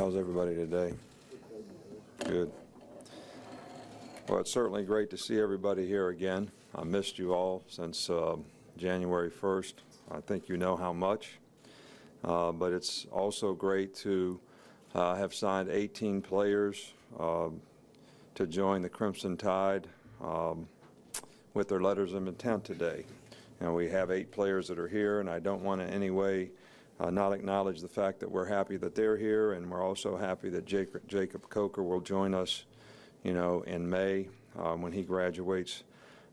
How's everybody today? Good. Well, it's certainly great to see everybody here again. I missed you all since January 1st. I think you know how much. But it's also great to have signed 18 players to join the Crimson Tide with their letters of intent today. And we have 8 players that are here, and I don't want to in any way not acknowledge the fact that we're happy that they're here, and we're also happy that Jacob Coker will join us, in May when he graduates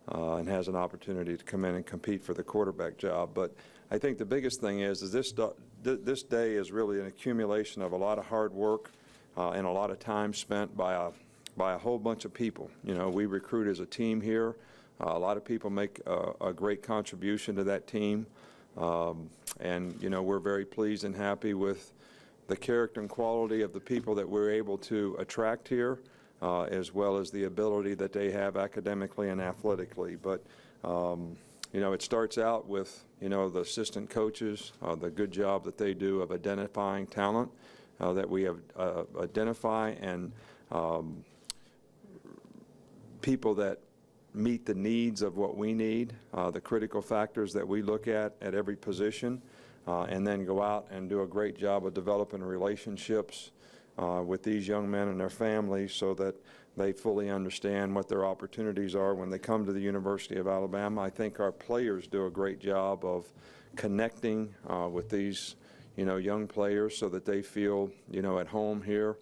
and has an opportunity to come in and compete for the quarterback job. But I think the biggest thing is this day is really an accumulation of a lot of hard work and a lot of time spent by a whole bunch of people. We recruit as a team here. A lot of people make a great contribution to that team. And we're very pleased and happy with the character and quality of the people that we're able to attract here, as well as the ability that they have academically and athletically. But it starts out with the assistant coaches, the good job that they do of identifying talent that we have identify, and people that meet the needs of what we need, the critical factors that we look at every position, and then go out and do a great job of developing relationships with these young men and their families so that they fully understand what their opportunities are when they come to the University of Alabama. I think our players do a great job of connecting with these young players so that they feel at home here.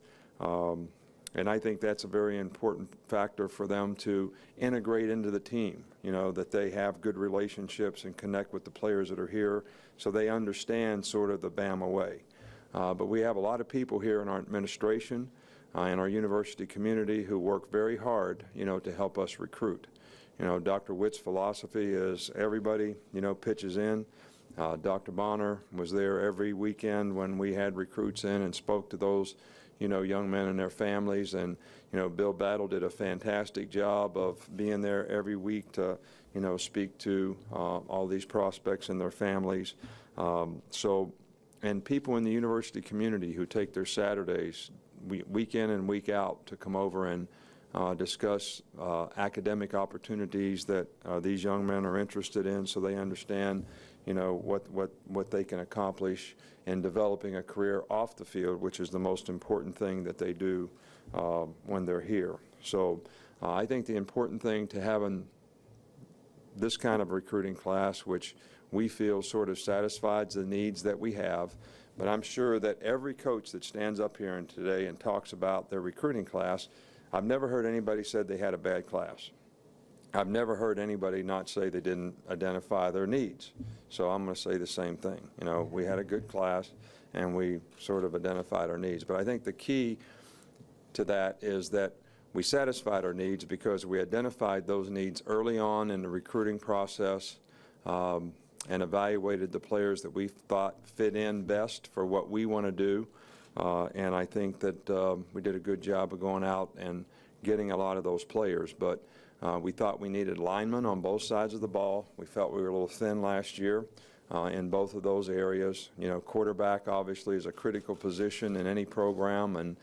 And I think that's a very important factor for them to integrate into the team, that they have good relationships and connect with the players that are here so they understand sort of the Bama way. But we have a lot of people here in our administration and our university community who work very hard, to help us recruit. Dr. Witt's philosophy is everybody, pitches in. Dr. Bonner was there every weekend when we had recruits in and spoke to those young men and their families, and Bill Battle did a fantastic job of being there every week to speak to all these prospects and their families. And people in the university community who take their Saturdays week in and week out to come over and discuss academic opportunities that these young men are interested in, so they understand what they can accomplish in developing a career off the field, which is the most important thing that they do when they're here. So I think the important thing to having this kind of recruiting class, which we feel sort of satisfies the needs that we have, but I'm sure that every coach that stands up here today and talks about their recruiting class, I've never heard anybody said they had a bad class. I've never heard anybody not say they didn't identify their needs. So I'm going to say the same thing. We had a good class and we sort of identified our needs. But I think the key to that is that we satisfied our needs because we identified those needs early on in the recruiting process and evaluated the players that we thought fit in best for what we want to do. And I think that we did a good job of going out and getting a lot of those players. But we thought we needed linemen on both sides of the ball. We felt we were a little thin last year in both of those areas. Quarterback obviously is a critical position in any program, and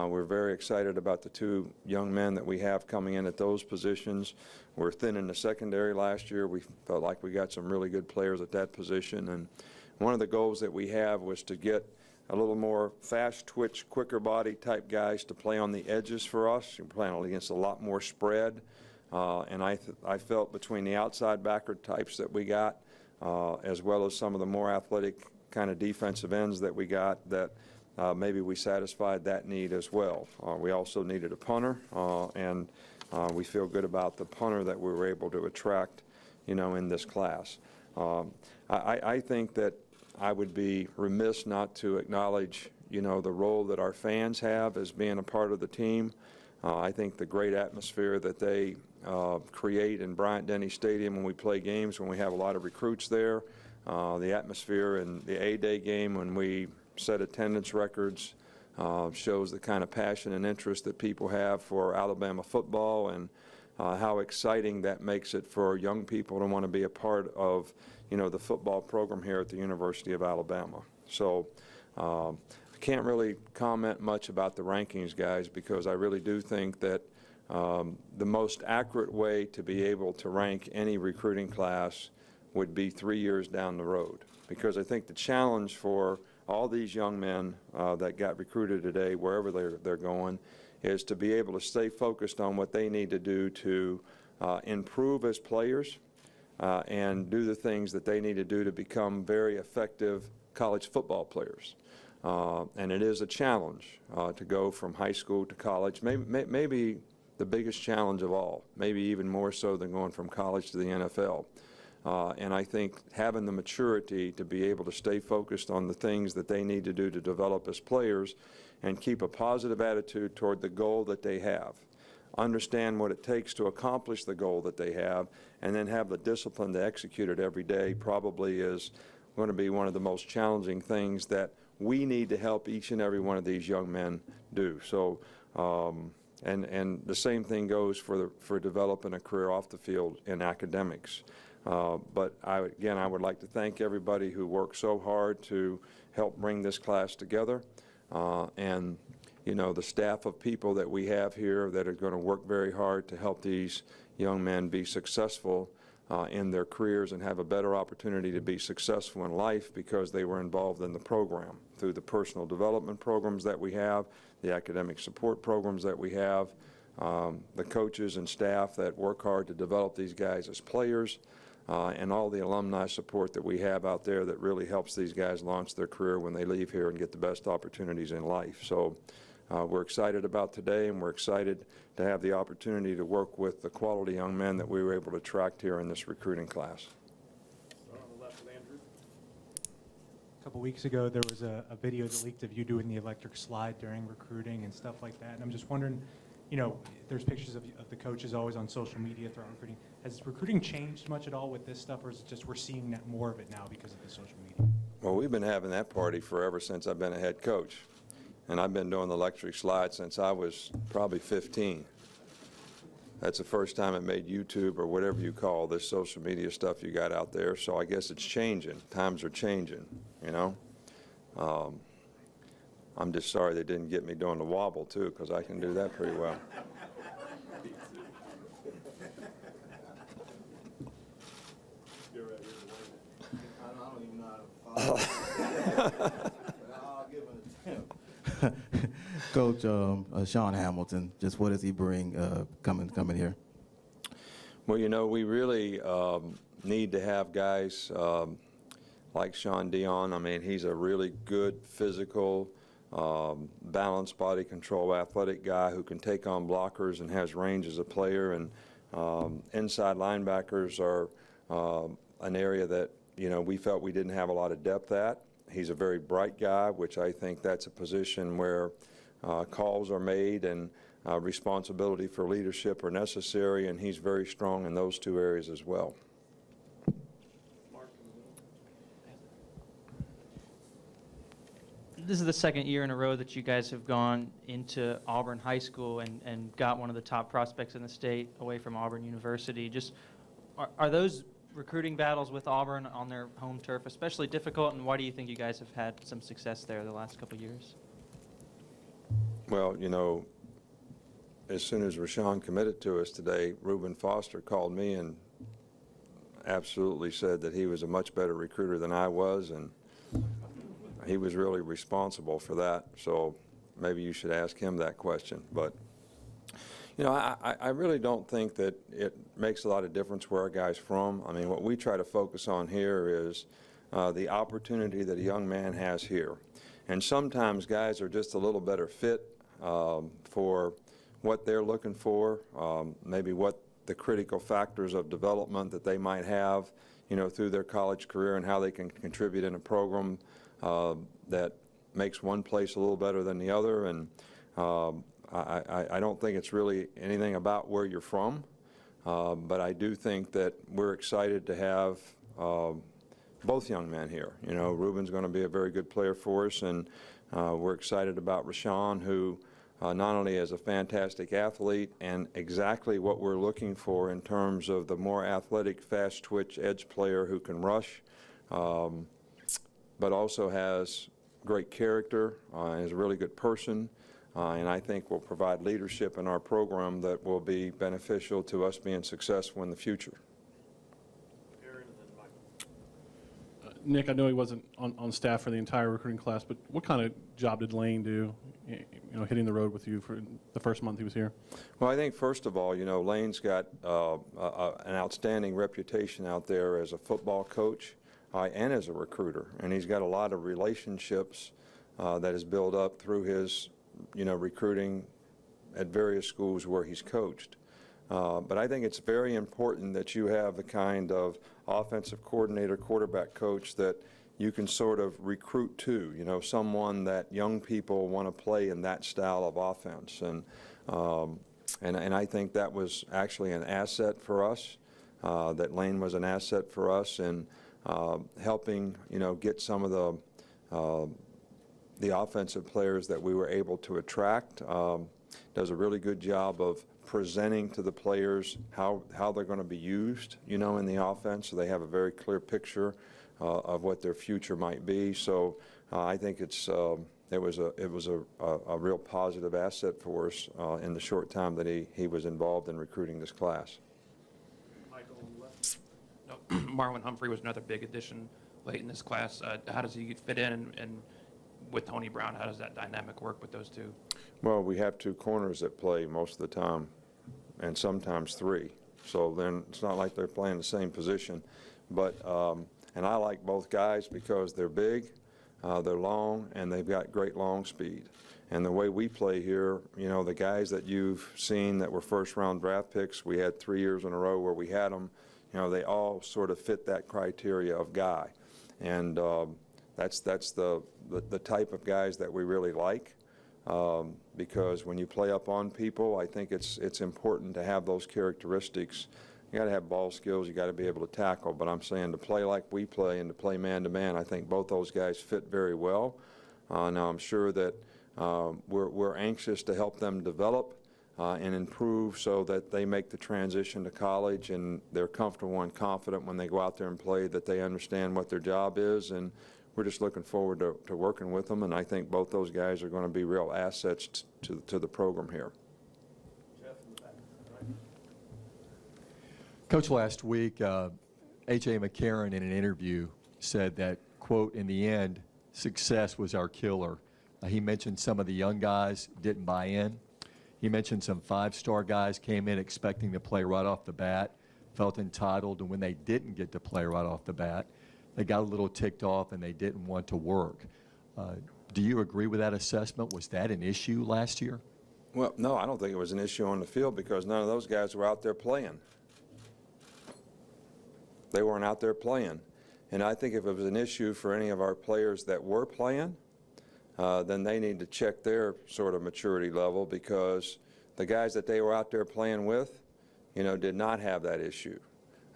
we're very excited about the 2 young men that we have coming in at those positions. We're thin in the secondary last year. We felt like we got some really good players at that position, and one of the goals that we have was to get a little more fast twitch, quicker body type guys to play on the edges for us. We're playing against a lot more spread. And I felt between the outside backer types that we got, as well as some of the more athletic kind of defensive ends that we got, that maybe we satisfied that need as well. We also needed a punter, and we feel good about the punter that we were able to attract, in this class. I think that I would be remiss not to acknowledge, the role that our fans have as being a part of the team. I think the great atmosphere that they create in Bryant-Denny Stadium when we play games, when we have a lot of recruits there, the atmosphere in the A-Day game when we set attendance records shows the kind of passion and interest that people have for Alabama football, and how exciting that makes it for young people to want to be a part of, the football program here at the University of Alabama. So I can't really comment much about the rankings, guys, because I really do think that the most accurate way to be able to rank any recruiting class would be 3 years down the road. Because I think the challenge for all these young men that got recruited today, wherever they're going, is to be able to stay focused on what they need to do to improve as players and do the things that they need to do to become very effective college football players. And it is a challenge to go from high school to college, maybe the biggest challenge of all, maybe even more so than going from college to the NFL. And I think having the maturity to be able to stay focused on the things that they need to do to develop as players and keep a positive attitude toward the goal that they have. Understand what it takes to accomplish the goal that they have, and then have the discipline to execute it every day probably is going to be one of the most challenging things that we need to help each and every one of these young men do. So, and the same thing goes for developing a career off the field in academics. But again, I would like to thank everybody who worked so hard to help bring this class together. And, you know, the staff of people that we have here that are going to work very hard to help these young men be successful in their careers and have a better opportunity to be successful in life because they were involved in the program through the personal development programs that we have, the academic support programs that we have, the coaches and staff that work hard to develop these guys as players, and all the alumni support that we have out there that really helps these guys launch their career when they leave here and get the best opportunities in life. So we're excited about today, and we're excited to have the opportunity to work with the quality young men that we were able to attract here in this recruiting class. On the left of Andrew. A couple weeks ago, there was a video that leaked of you doing the electric slide during recruiting and stuff like that. And I'm just wondering, you know, there's pictures of the coaches always on social media throughout recruiting. Has recruiting changed much at all with this stuff, or is it just we're seeing that more of it now because of the social media? Well, we've been having that party forever since I've been a head coach. And I've been doing the electric slide since I was probably 15. That's the first time it made YouTube or whatever you call this social media stuff you got out there. So I guess it's changing. Times are changing, you know. I'm just sorry they didn't get me doing the wobble, too, because I can do that pretty well. I don't even know how to follow. I'll give it an attempt. Coach Sean Hamilton, just what does he bring coming here? Well, you know, we really need to have guys like Sean Dion. I mean, he's a really good physical, balanced body control, athletic guy who can take on blockers and has range as a player. And inside linebackers are an area that, you know, we felt we didn't have a lot of depth at. He's a very bright guy, which I think that's a position where calls are made and responsibility for leadership are necessary, and he's very strong in those two areas as well. This is the second year in a row that you guys have gone into Auburn High School and got one of the top prospects in the state away from Auburn University. Just are those recruiting battles with Auburn on their home turf especially difficult, and why do you think you guys have had some success there the last couple of years? Well, you know, as soon as Rashaan committed to us today, Reuben Foster called me and absolutely said that he was a much better recruiter than I was, and he was really responsible for that. So maybe you should ask him that question. But, you know, I really don't think that it makes a lot of difference where a guy's from. I mean, what we try to focus on here is the opportunity that a young man has here. And sometimes guys are just a little better fit for what they're looking for, maybe what the critical factors of development that they might have, you know, through their college career and how they can contribute in a program that makes one place a little better than the other. And I don't think it's really anything about where you're from, but I do think that we're excited to have both young men here. You know, Reuben's going to be a very good player for us, and we're excited about Rashaan, who not only is a fantastic athlete and exactly what we're looking for in terms of the more athletic, fast twitch edge player who can rush, but also has great character, is a really good person, and I think will provide leadership in our program that will be beneficial to us being successful in the future. Aaron and then Michael. Nick, I know he wasn't on staff for the entire recruiting class, but what kind of job did Lane do, hitting the road with you for the first month he was here? Well, I think first of all, Lane's got an outstanding reputation out there as a football coach and as a recruiter, and he's got a lot of relationships that is built up through his, recruiting at various schools where he's coached. But I think it's very important that you have the kind of offensive coordinator, quarterback coach that you can sort of recruit to, someone that young people want to play in that style of offense. And I think that was actually an asset for us, that Lane was an asset for us in helping, get some of the offensive players that we were able to attract. Does a really good job of presenting to the players how they're going to be used, in the offense, so they have a very clear picture of what their future might be. So I think it was a real positive asset for us in the short time that he was involved in recruiting this class. Michael on the left. No, Marlon Humphrey was another big addition late in this class. How does he fit in, and with Tony Brown, how does that dynamic work with those two? Well, we have two corners that play most of the time, and sometimes three. So then it's not like they're playing the same position. But and I like both guys because they're big, they're long, and they've got great long speed. And the way we play here, the guys that you've seen that were first-round draft picks, we had 3 years in a row where we had them, they all sort of fit that criteria of guy. And that's the type of guys that we really like. Because when you play up on people, I think it's important to have those characteristics. You got to have ball skills, you got to be able to tackle, but I'm saying to play like we play and to play man-to-man, I think both those guys fit very well. Now I'm sure that we're anxious to help them develop and improve so that they make the transition to college and they're comfortable and confident when they go out there and play, that they understand what their job is, and we're just looking forward to working with them, and I think both those guys are going to be real assets to the program here. Jeff in the back. Right. Coach, last week, A.J. McCarron in an interview said that, quote, in the end, success was our killer. He mentioned some of the young guys didn't buy in. He mentioned some five-star guys came in expecting to play right off the bat, felt entitled, and when they didn't get to play right off the bat, they got a little ticked off and they didn't want to work. Do you agree with that assessment? Was that an issue last year? Well, no, I don't think it was an issue on the field because none of those guys were out there playing. They weren't out there playing. And I think if it was an issue for any of our players that were playing, then they need to check their sort of maturity level, because the guys that they were out there playing with, did not have that issue.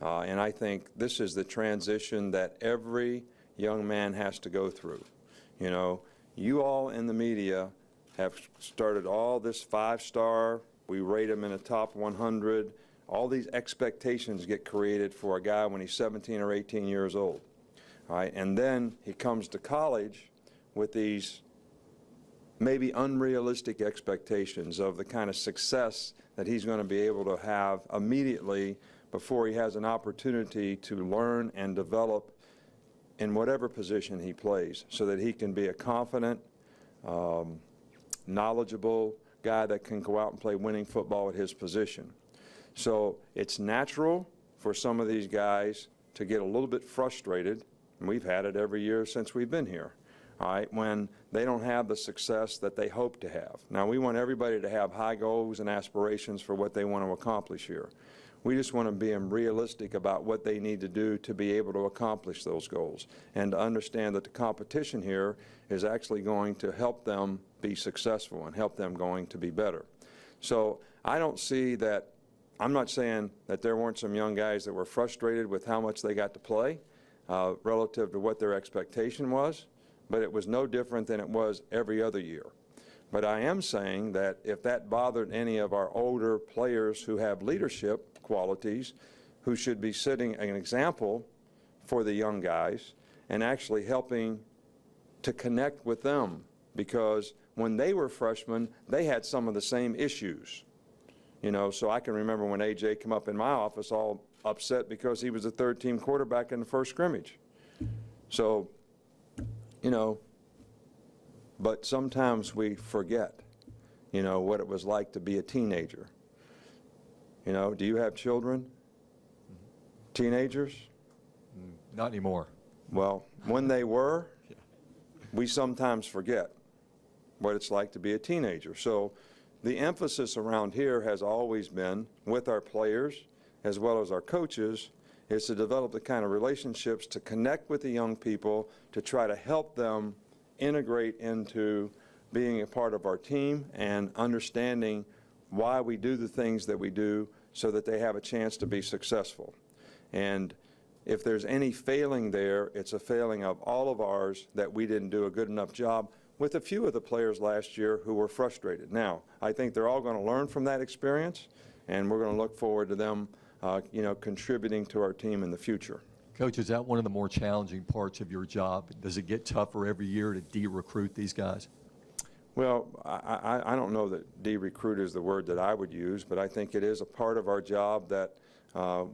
And I think this is the transition that every young man has to go through. You all in the media have started all this five-star, we rate him in the top 100, all these expectations get created for a guy when he's 17 or 18 years old. All right, and then he comes to college with these maybe unrealistic expectations of the kind of success that he's going to be able to have immediately before he has an opportunity to learn and develop in whatever position he plays, so that he can be a confident, knowledgeable guy that can go out and play winning football at his position. So it's natural for some of these guys to get a little bit frustrated, and we've had it every year since we've been here, all right, when they don't have the success that they hope to have. Now, we want everybody to have high goals and aspirations for what they want to accomplish here. We just want to be realistic about what they need to do to be able to accomplish those goals, and to understand that the competition here is actually going to help them be successful and help them going to be better. So I don't see that. I'm not saying that there weren't some young guys that were frustrated with how much they got to play relative to what their expectation was, but it was no different than it was every other year. But I am saying that if that bothered any of our older players who have leadership qualities, who should be setting an example for the young guys and actually helping to connect with them, because when they were freshmen, they had some of the same issues. You know, so I can remember when A.J. came up in my office all upset because he was a third-team quarterback in the first scrimmage. So, you know, but sometimes we forget, you know, what it was like to be a teenager. You know, do you have children? Teenagers? Not anymore. Well, when they were, we sometimes forget what it's like to be a teenager. So the emphasis around here has always been, with our players as well as our coaches, is to develop the kind of relationships to connect with the young people, to try to help them integrate into being a part of our team and understanding why we do the things that we do so that they have a chance to be successful. And if there's any failing there, it's a failing of all of ours that we didn't do a good enough job with a few of the players last year who were frustrated. Now, I think they're all going to learn from that experience, and we're going to look forward to them you know, contributing to our team in the future. Coach, is that one of the more challenging parts of your job? Does it get tougher every year to de-recruit these guys? Well, I don't know that de-recruit is the word that I would use, but I think it is a part of our job that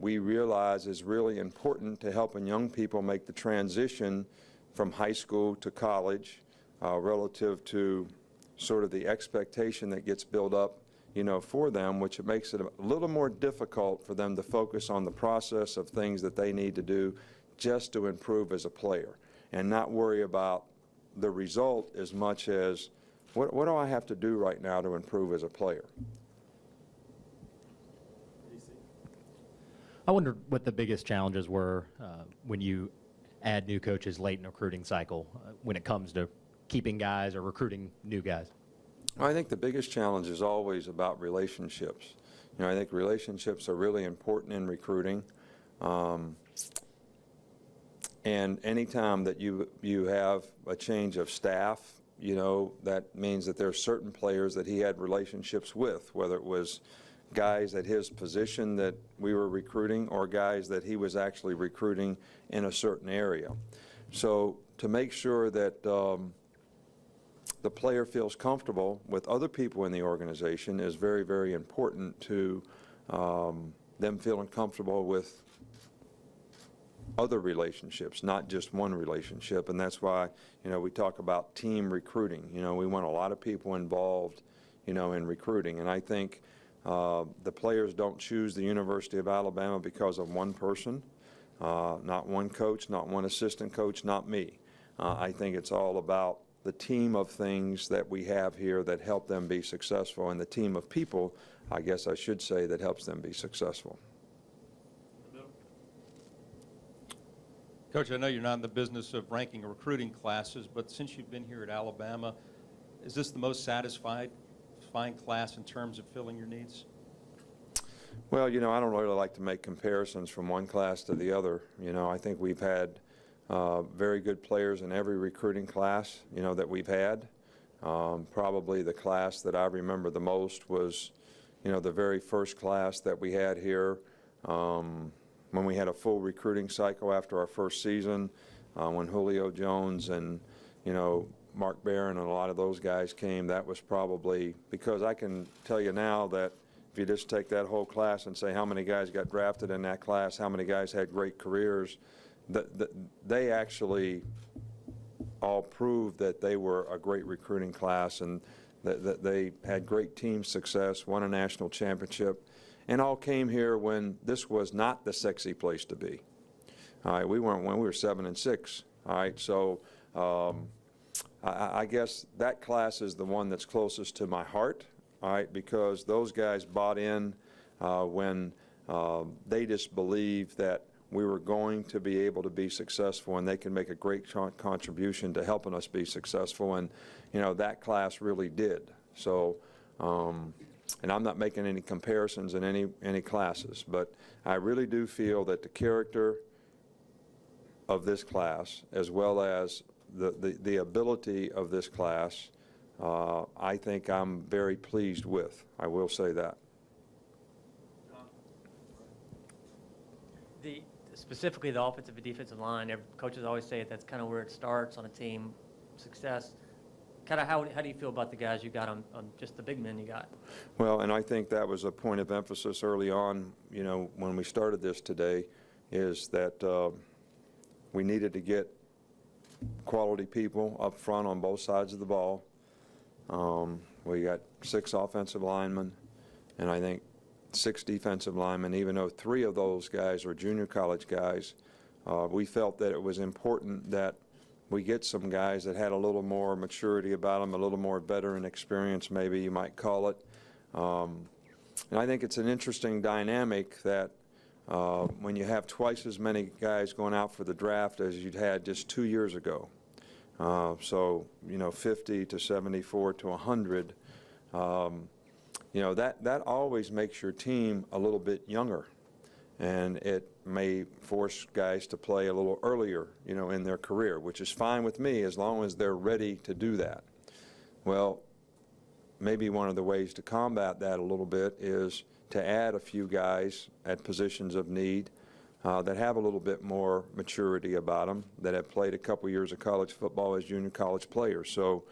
we realize is really important to helping young people make the transition from high school to college relative to sort of the expectation that gets built up, you know, for them, which it makes it a little more difficult for them to focus on the process of things that they need to do just to improve as a player and not worry about the result as much as what do I have to do right now to improve as a player. I wonder what the biggest challenges were when you add new coaches late in the recruiting cycle when it comes to keeping guys or recruiting new guys. I think the biggest challenge is always about relationships. You know, I think relationships are really important in recruiting. And anytime that you have a change of staff, you know, that means that there are certain players that he had relationships with, whether it was guys at his position that we were recruiting or guys that he was actually recruiting in a certain area. So to make sure that the player feels comfortable with other people in the organization is very, very important to them feeling comfortable with other relationships, not just one relationship. And that's why, you know, we talk about team recruiting. You know, we want a lot of people involved, you know, in recruiting. And I think the players don't choose the University of Alabama because of one person, not one coach, not one assistant coach, not me. I think it's all about the team of things that we have here that help them be successful, and the team of people, I guess I should say, that helps them be successful. Coach, I know you're not in the business of ranking recruiting classes, but since you've been here at Alabama, is this the most satisfying class in terms of filling your needs? Well, you know, I don't really like to make comparisons from one class to the other. You know, I think we've had very good players in every recruiting class, you know, that we've had. Probably the class that I remember the most was, you know, the very first class that we had here when we had a full recruiting cycle after our first season, when Julio Jones and, you know, Mark Barron and a lot of those guys came. That was probably, because I can tell you now that if you just take that whole class and say how many guys got drafted in that class, how many guys had great careers, they actually all proved that they were a great recruiting class and that they had great team success, won a national championship, and all came here when this was not the sexy place to be. All right, we weren't when we were 7-6. All right, so I guess that class is the one that's closest to my heart. All right, because those guys bought in when they just believed that we were going to be able to be successful, and they can make a great contribution to helping us be successful. And, you know, that class really did. So, and I'm not making any comparisons in any classes, but I really do feel that the character of this class, as well as the ability of this class, I think I'm very pleased with. I will say that. Specifically the offensive and defensive line, coaches always say that's kind of where it starts on a team. success. Kind of how do you feel about the guys you got on just the big men you got? Well, and I think that was a point of emphasis early on, you know, when we started this today, is that we needed to get quality people up front on both sides of the ball. We got 6 offensive linemen, and I think 6 defensive linemen, even though 3 of those guys are junior college guys. We felt that it was important that we get some guys that had a little more maturity about them, a little more veteran experience, maybe you might call it. And I think it's an interesting dynamic that when you have twice as many guys going out for the draft as you'd had just 2 years ago. So, you know, 50 to 74 to 100, you know, that always makes your team a little bit younger. And it may force guys to play a little earlier, you know, in their career, which is fine with me as long as they're ready to do that. Well, maybe one of the ways to combat that a little bit is to add a few guys at positions of need that have a little bit more maturity about them, that have played a couple years of college football as junior college players. So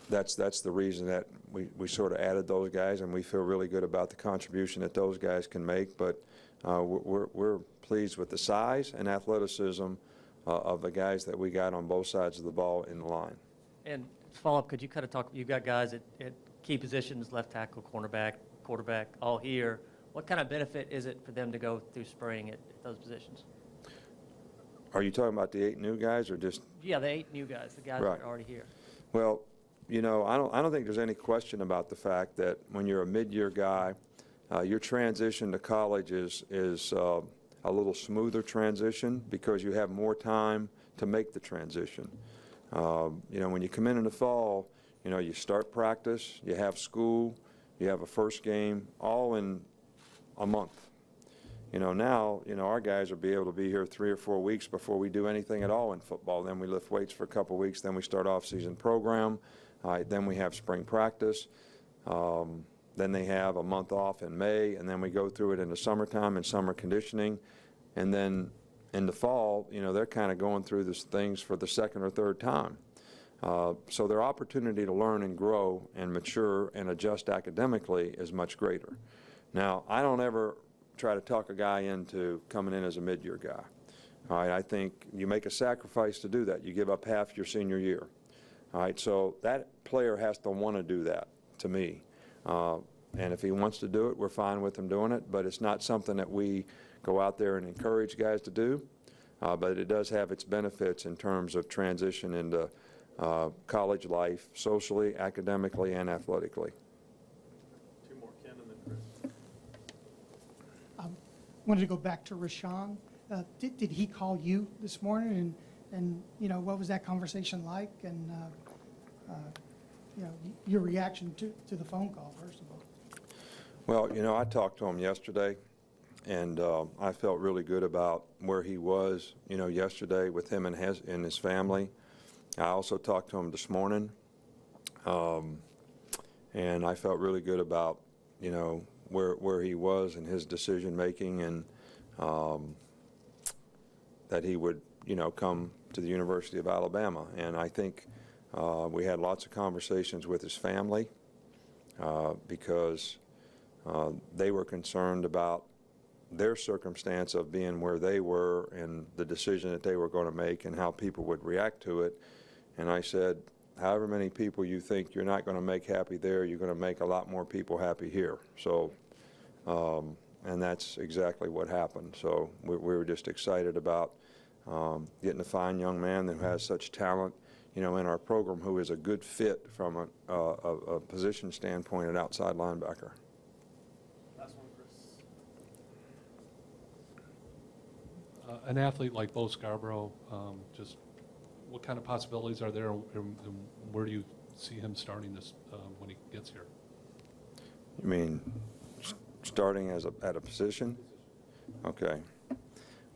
that's the reason that we sort of added those guys, and we feel really good about the contribution that those guys can make. But we're pleased with the size and athleticism of the guys that we got on both sides of the ball in the line. And to follow up, could you kind of talk, you've got guys at key positions, left tackle, cornerback, quarterback, all here. What kind of benefit is it for them to go through spring at those positions? Are you talking about the 8 new guys or just? Yeah, the 8 new guys, the guys Right. that are already here. Well, you know, I don't think there's any question about the fact that when you're a mid-year guy, your transition to college is a little smoother transition because you have more time to make the transition. You know, when you come in the fall, you know, you start practice, you have school, you have a first game, all in a month. You know, now, you know, our guys will be able to be here 3 or 4 weeks before we do anything at all in football. Then we lift weights for a couple weeks, then we start off-season program, then we have spring practice, then they have a month off in May, and then we go through it in the summertime and summer conditioning. And then in the fall, you know, they're kind of going through these things for the second or third time. So their opportunity to learn and grow and mature and adjust academically is much greater. Now, I don't ever try to talk a guy into coming in as a mid-year guy. All right, I think you make a sacrifice to do that. You give up half your senior year. All right, so that player has to want to do that, to me. And if he wants to do it, we're fine with him doing it, but it's not something that we go out there and encourage guys to do. But it does have its benefits in terms of transition into college life, socially, academically, and athletically. 2 more, Ken and then Chris. Wanted to go back to Rashaan. Did he call you this morning, and you know, what was that conversation like, and you know, your reaction to the phone call, first of all? Well, you know, I talked to him yesterday, and I felt really good about where he was, you know, yesterday with him and his family. I also talked to him this morning, and I felt really good about, you know, where he was in his decision making, and that he would, you know, come to the University of Alabama. And I think we had lots of conversations with his family because they were concerned about their circumstance of being where they were and the decision that they were going to make and how people would react to it. And I said, however many people you think you're not going to make happy there, you're going to make a lot more people happy here. So, and that's exactly what happened. So we were just excited about getting a fine young man who has such talent, you know, in our program, who is a good fit from a position standpoint at outside linebacker. Last one, Chris. An athlete like Bo Scarbrough, just what kind of possibilities are there, and where do you see him starting this when he gets here? You mean starting at a position? Okay.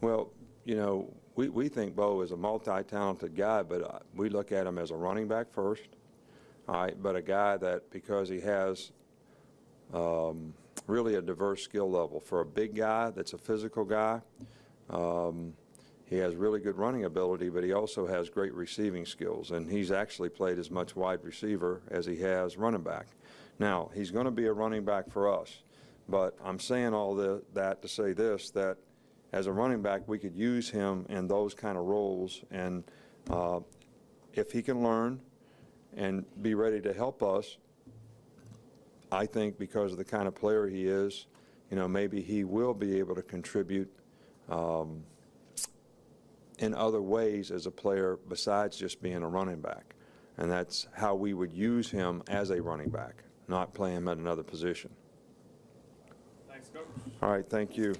Well, you know, we think Bo is a multi-talented guy, but we look at him as a running back first. All right, but a guy that, because he has really a diverse skill level for a big guy that's a physical guy, He has really good running ability, but he also has great receiving skills, and he's actually played as much wide receiver as he has running back. Now, he's going to be a running back for us, but I'm saying all that to say this, that as a running back, we could use him in those kind of roles, and if he can learn and be ready to help us, I think because of the kind of player he is, you know, maybe he will be able to contribute in other ways as a player besides just being a running back. And that's how we would use him as a running back, not play him at another position. Thanks, Coach. All right, thank you.